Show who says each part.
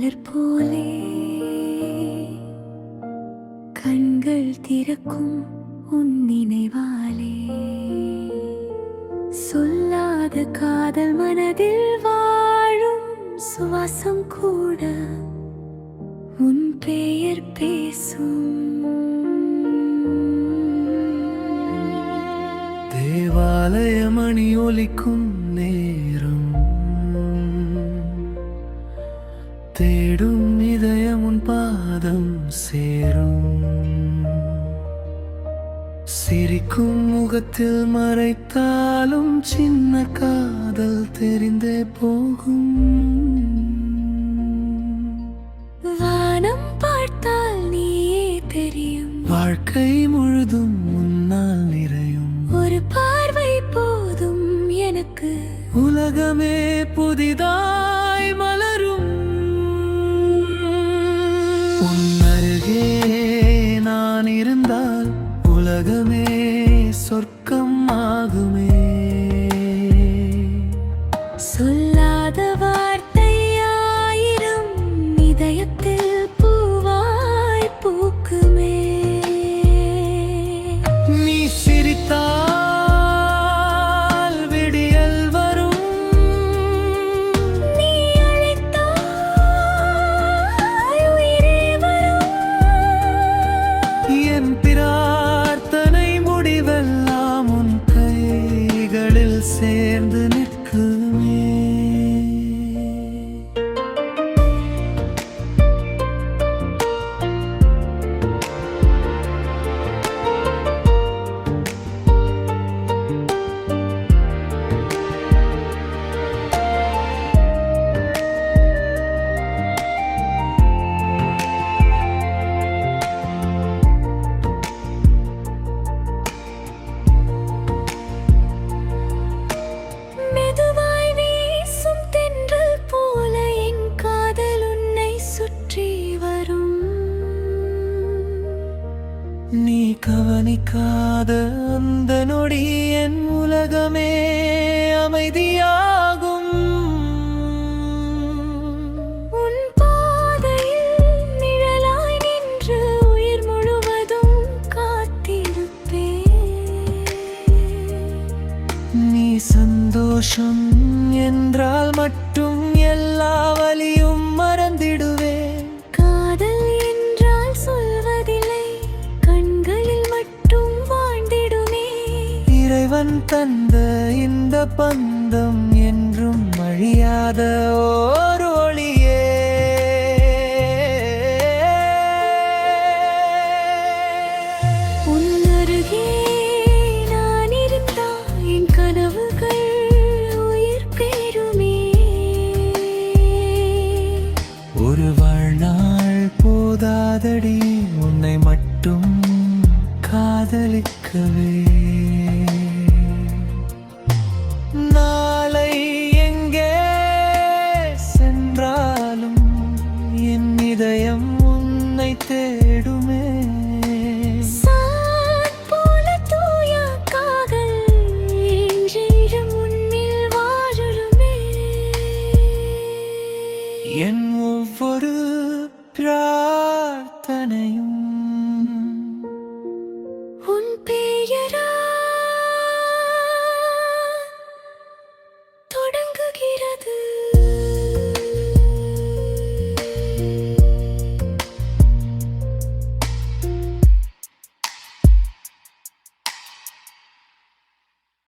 Speaker 1: மலர் போலே கண்கள் திறக்கும் உன் நினைவாலே சொல்லாத காதல் மனதில் வாழும் சுவாசம் கூட உன் பெயர் பேசும்.
Speaker 2: தேவாலய மணி ஒலிக்கும் நேரம் தேடும் இதயம் உன் பாதம் சேரும். சிரிக்கும் முகத்தில் மறைத்தாலும் சின்ன காதல் தெரிந்தே போகும்.
Speaker 1: வானம் பார்த்தால் நீயே தெரியும்,
Speaker 2: வாழ்க்கை முழுதும் முன்னால் நிறையும்.
Speaker 1: ஒரு பார்வை போதும் எனக்கு,
Speaker 2: உலகமே புதிதாய் மலரும். உன் அருகே நான் இருந்தால் உலகமே சொர்க்கம் ஆகுமே.
Speaker 1: சொல்லாத வார்த்தை ஆயிரம் இதயத்தில் பூவாய் பூக்குமே.
Speaker 2: நீ சிரித்தால் விடியல் வரும்,
Speaker 1: நீ அழைத்தால் உயிரே வரும்.
Speaker 2: என் பிரார்த்தனை முடிவெல்லாம் உன் கைகளில் சேர்ந்து நிற்குமே.
Speaker 1: மெதுவாய் வீசும் தென்றல் போல என் காதல் உன்னை சுற்றி வரும்.
Speaker 2: நீ கவனிக்காத அந்த நொடி என் உலகமே அமைதியாகும்.
Speaker 1: உன் பாதையில் நிழலாய் நின்று உயிர் முழுவதும் காத்திருப்பேன்.
Speaker 2: நீ சந்தோஷம் என்றால் மட்டும் எல்லா வலியும் மறந்திடுவேன்.
Speaker 1: காதல் என்றால் சொல்வதில்லை, கண்களில் மட்டும் வாழ்ந்திடுமே.
Speaker 2: இறைவன் தந்த இந்த பந்தம் என்றும் அழியாத ஓர் ஒளியே.
Speaker 1: உன் அருகே நான் இருந்தால் என் கனவுகள் உயிர் பெறுமே.
Speaker 2: ஒரு வாழ்நாள் போதாதடி உன்னை மட்டும் காதலிக்கவே. நாளை எங்கே சென்றாலும் என் இதயம் உன்னை தேடுமே.
Speaker 1: சான் போல தூய காதல் என்றென்றும் உன்னில் வாழுமே.
Speaker 2: என் ஒவ்வொரு பிரார்த்தனையும்